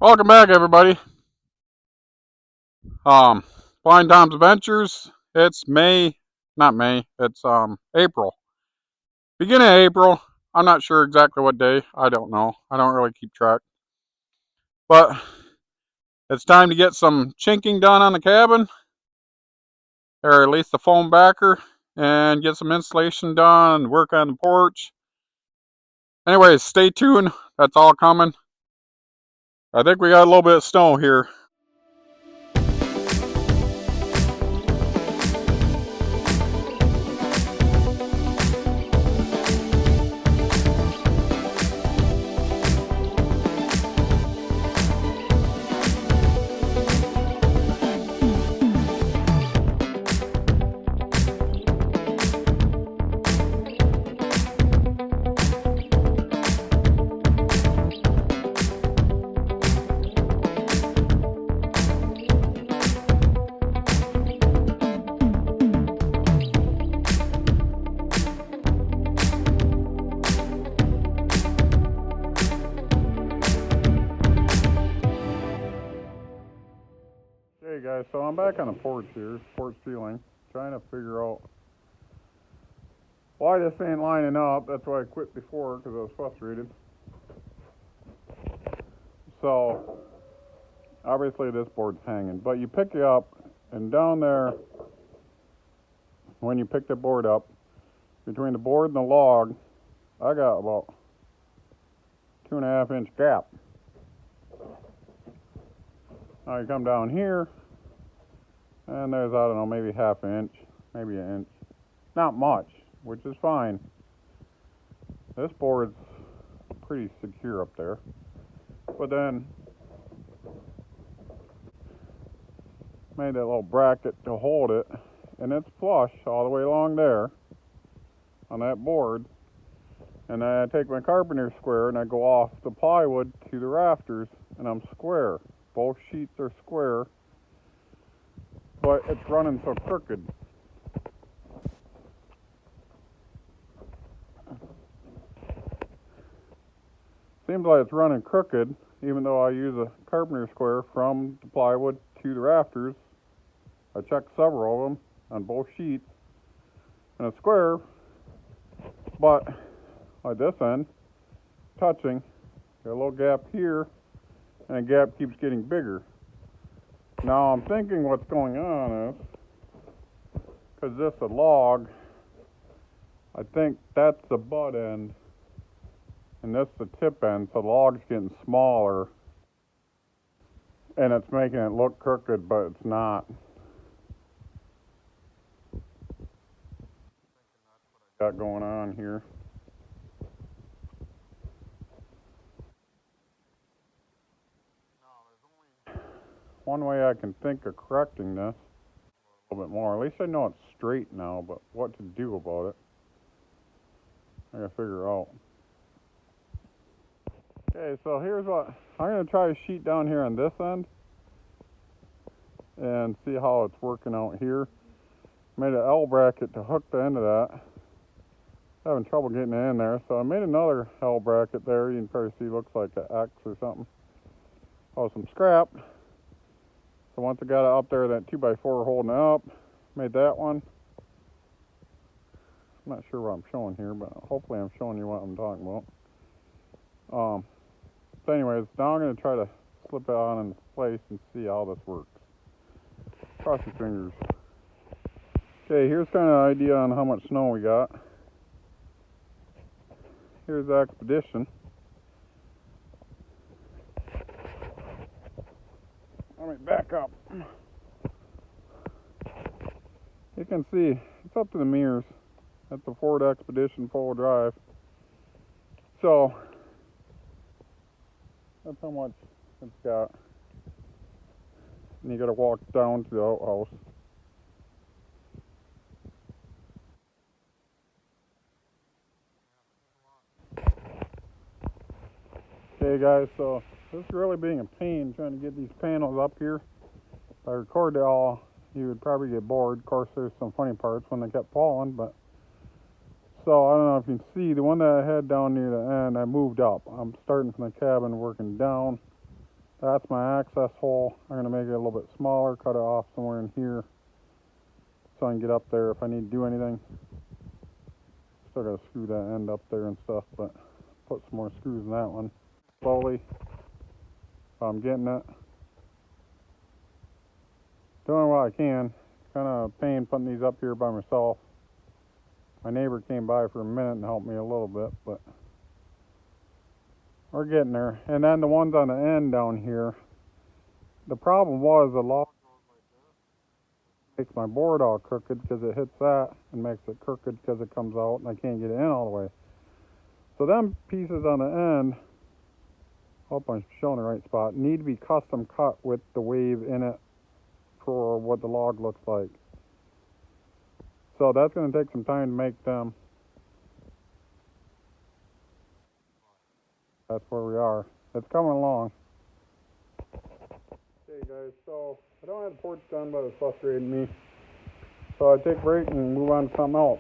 Welcome back, everybody. Um, Blind Tom's Adventures. It's May, not May. It's April. Beginning of April. I'm not sure exactly what day. I don't know. I don't really keep track. But it's time to get some chinking done on the cabin, or at least the foam backer, and get some insulation done. Work on the porch. Anyways, stay tuned. That's all coming. I think we got a little bit of snow here. Hey guys, so I'm back on the porch here, porch ceiling, trying to figure out why this ain't lining up. That's why I quit before, because I was frustrated. So, obviously this board's hanging, but you pick it up, and down there, when you pick the board up, between the board and the log, I got about 2.5 inch gap. Now you come down here, and there's, I don't know, maybe ½ inch, maybe an inch. Not much, which is fine. This board's pretty secure up there. But then, made that little bracket to hold it, and it's flush all the way along there on that board. And then I take my carpenter square and I go off the plywood to the rafters, and I'm square. Both sheets are square, but it's running so crooked. Seems like it's running crooked, even though I use a carpenter square from the plywood to the rafters. I checked several of them on both sheets, and a square, but like this end, touching, got a little gap here, and the gap keeps getting bigger. Now I'm thinking what's going on is, because this is a log, I think that's the butt end, and this is the tip end, so the log's getting smaller, and it's making it look crooked, but it's not. Got going on here. One way I can think of correcting this a little bit more. At least I know it's straight now, but what to do about it, I gotta figure out. Okay, so here's what I'm gonna try to sheet down here on this end and see how it's working out here. Made an L bracket to hook the end of that. Having trouble getting it in there, so I made another L bracket there. You can probably see it looks like an X or something. Oh, some scrap. So once I got it up there, that 2x4 holding it up, made that one. I'm not sure what I'm showing here, but hopefully I'm showing you what I'm talking about. So anyways, now I'm going to try to slip it on in place and see how this works. Cross your fingers. Okay, here's kind of an idea on how much snow we got. Here's the Expedition. Let me back up. You can see it's up to the mirrors. That's the Ford Expedition 4-wheel drive. So that's how much it's got. And you gotta walk down to the outhouse. Okay guys, so this is really being a pain trying to get these panels up here. If I recorded it all, you would probably get bored. Of course, there's some funny parts when they kept falling, but so I don't know if you can see the one that I had down near the end, I moved up. I'm starting from the cabin, working down, That's my access hole. I'm going to make it a little bit smaller, cut it off somewhere in here so I can get up there if I need to do anything. Still got to screw that end up there and stuff, but put some more screws in that one. Slowly, if I'm getting it. Doing what I can. Kind of a pain putting these up here by myself. My neighbor came by for a minute and helped me a little bit, but we're getting there. And then the ones on the end down here, the problem was the log makes my board all crooked because it hits that and makes it crooked because it comes out and I can't get it in all the way. So them pieces on the end, hope I'm showing the right spot, need to be custom cut with the wave in it for what the log looks like. So that's going to take some time to make them. That's where we are. It's coming along. Okay guys, so I don't have the porch done, but it's frustrating me. So I take a break and move on to something else.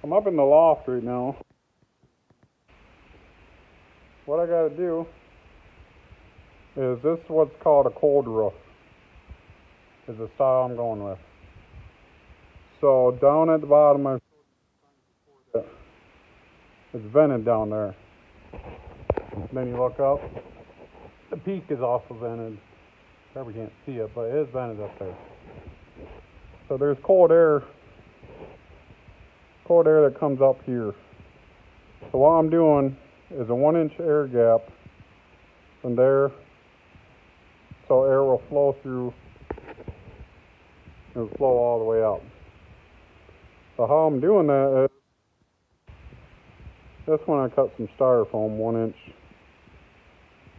I'm up in the loft right now. What I got to do is this is what's called a cold roof. Is the style I'm going with. So down at the bottom, it's vented down there. Then you look up, the peak is also vented. Probably can't see it, but it is vented up there. So there's cold air that comes up here. So what I'm doing is a 1-inch air gap from there, so air will flow through. It will flow all the way up. So how I'm doing that is, this one I cut some styrofoam 1 inch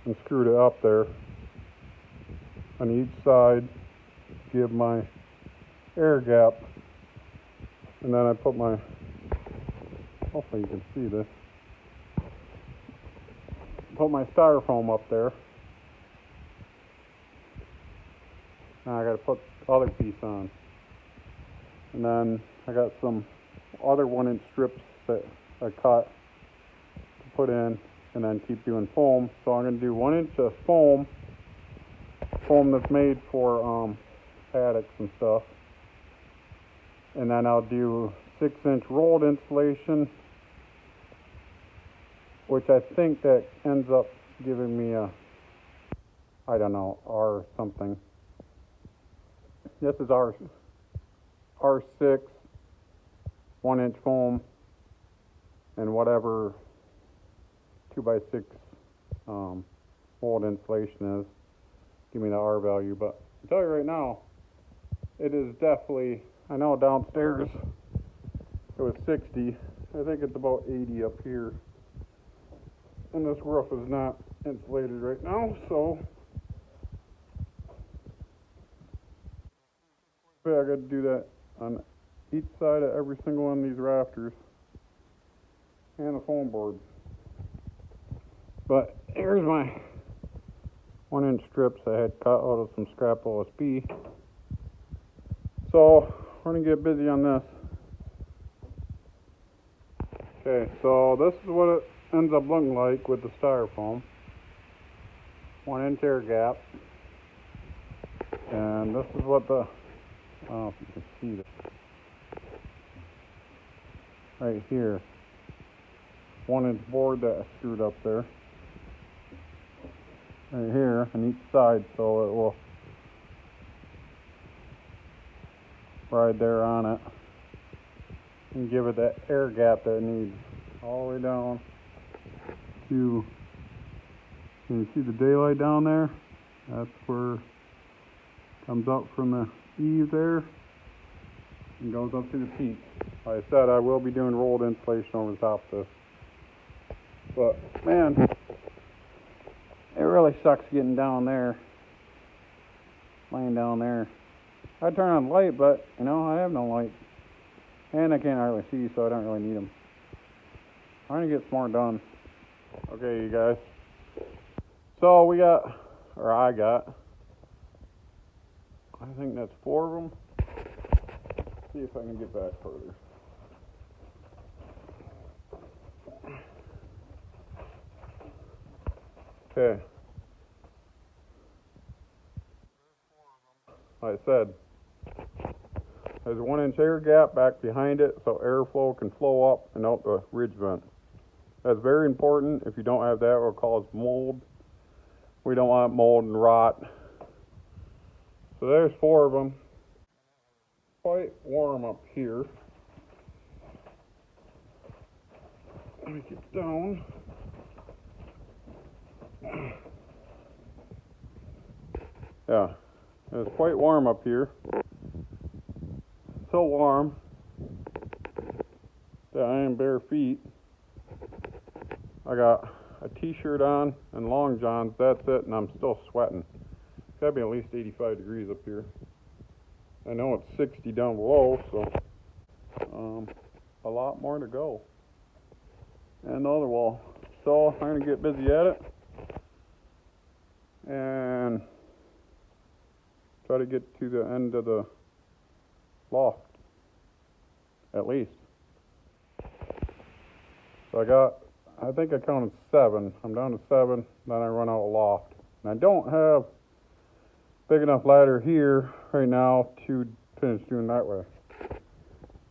and screwed it up there on each side, give my air gap, and then I put my, hopefully you can see this, put my styrofoam up there. Now I got to put the other piece on, and then I got some other 1-inch strips that I cut to put in, and then keep doing foam. So I'm going to do 1 inch of foam that's made for paddocks and stuff, and then I'll do 6-inch rolled insulation, which I think that ends up giving me a, I don't know, R something. This is R6 1-inch foam and whatever 2x6 rolled insulation is. Give me the R value, but I'll tell you right now, it is definitely, I know downstairs it was 60, I think it's about 80 up here. And this roof is not insulated right now, so I got to do that on each side of every single one of these rafters and the foam board. But here's my 1-inch strips I had cut out of some scrap OSB. So we're going to get busy on this. Okay, so this is what it ends up looking like with the styrofoam. 1-inch air gap. And this is what the, I don't know if you can see this. Right here. 1-inch board that I screwed up there. Right here on each side, so it will ride there on it and give it that air gap that it needs all the way down to, can you see the daylight down there? That's where it comes up from the eave there and goes up to the peak. Like I said, I will be doing rolled insulation over the top of this, but man, it really sucks getting down there, laying down there. I turn on the light, but you know, I have no light. And I can't hardly see, so I don't really need them. I'm going to get some more done. Okay, you guys. So we got, or I got, I think that's 4 of them. See if I can get back further. Okay. like I said, there's a 1-inch air gap back behind it so airflow can flow up and out the ridge vent. That's very important. If you don't have that, it will cause mold. We don't want mold and rot. So there's 4 of them. Quite warm up here. Let me get down. Yeah, it's quite warm up here. So warm that I am bare feet. I got a t-shirt on and long johns, that's it, and I'm still sweating. It's gotta be at least 85 degrees up here. I know it's 60 down below, so a lot more to go. And another wall. So I'm gonna get busy at it and try to get to the end of the loft, at least. So I think I counted 7. I'm down to 7, then I run out of loft. And I don't have big enough ladder here right now to finish doing that way.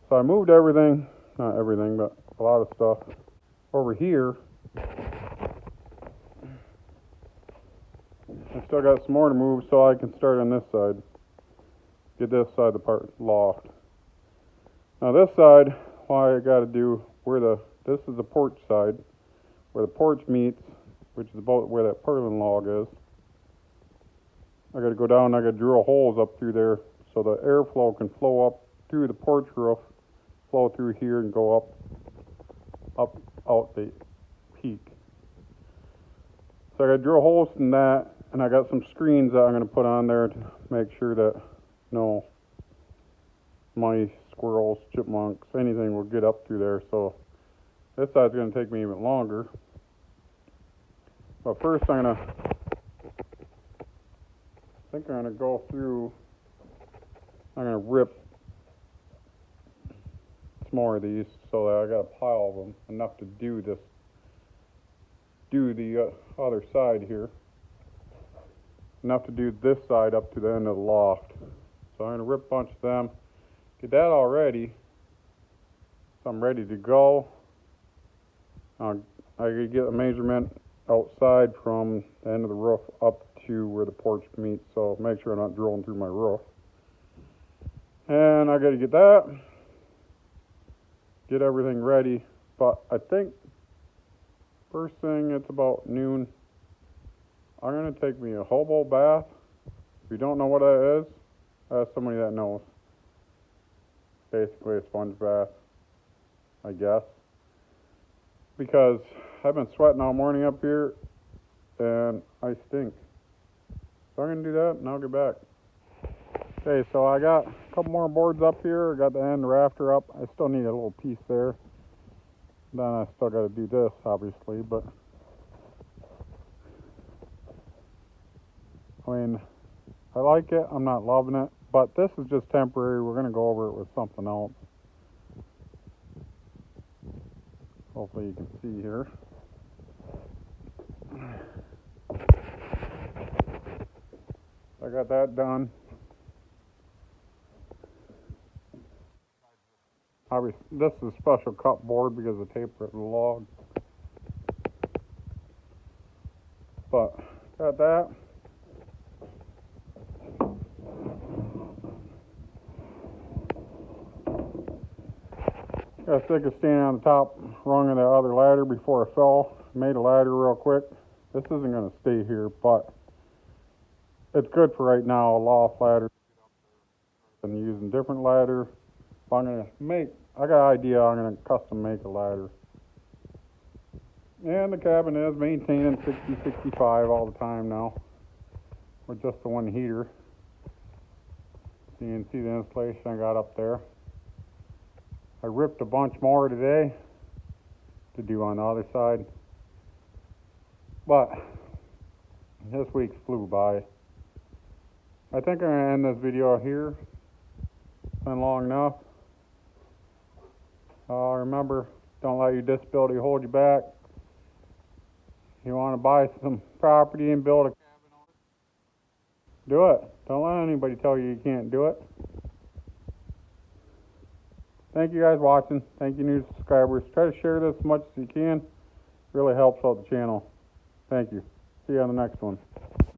So I moved everything, not everything, but a lot of stuff over here. I still got some more to move so I can start on this side. Get this side of the loft. Now this side, why I gotta do this is the porch side, where the porch meets, which is about where that purlin log is. I gotta go down, I gotta drill holes up through there so the airflow can flow up through the porch roof, flow through here and go up out the peak. So I gotta drill holes in that, and I got some screens that I'm gonna put on there to make sure that no mice, squirrels, chipmunks, anything will get up through there. So this side's going to take me even longer. But first I'm going to go through, I'm going to rip some more of these so that I got a pile of them, enough to do the other side here. Enough to do this side up to the end of the loft. So I'm going to rip a bunch of them, get that all ready, so I'm ready to go. I could get a measurement outside from the end of the roof up to where the porch meets, so make sure I'm not drilling through my roof. And I got to get that, get everything ready. But I think first thing, it's about noon, I'm going to take me a hobo bath. If you don't know what that is, ask somebody that knows. Basically a sponge bath, I guess. Because I've been sweating all morning up here and I stink. So I'm going to do that and I'll get back. Okay, so I got a couple more boards up here. I got the end rafter up. I still need a little piece there. Then I still got to do this, obviously, but I mean, I like it. I'm not loving it, but this is just temporary. We're going to go over it with something else. Hopefully you can see here. I got that done. Obviously, this is a special cut board because of taper the log. But got that. Got sick of standing on the top rung of the other ladder before I fell. Made a ladder real quick. This isn't going to stay here, but it's good for right now, a loft ladder. I'm using different ladder. I'm going to I got an idea, I'm going to custom make a ladder. And the cabin is maintaining 60, 65 all the time now, with just the one heater. So you can see the installation I got up there. I ripped a bunch more today to do on the other side. But this week flew by. I think I'm going to end this video here. It's been long enough. Remember, don't let your disability hold you back. You want to buy some property and build a cabin on Do it. Don't let anybody tell you you can't do it. Thank you guys watching. Thank you new subscribers. Try to share this as much as you can. Really helps out the channel. Thank you. See you on the next one.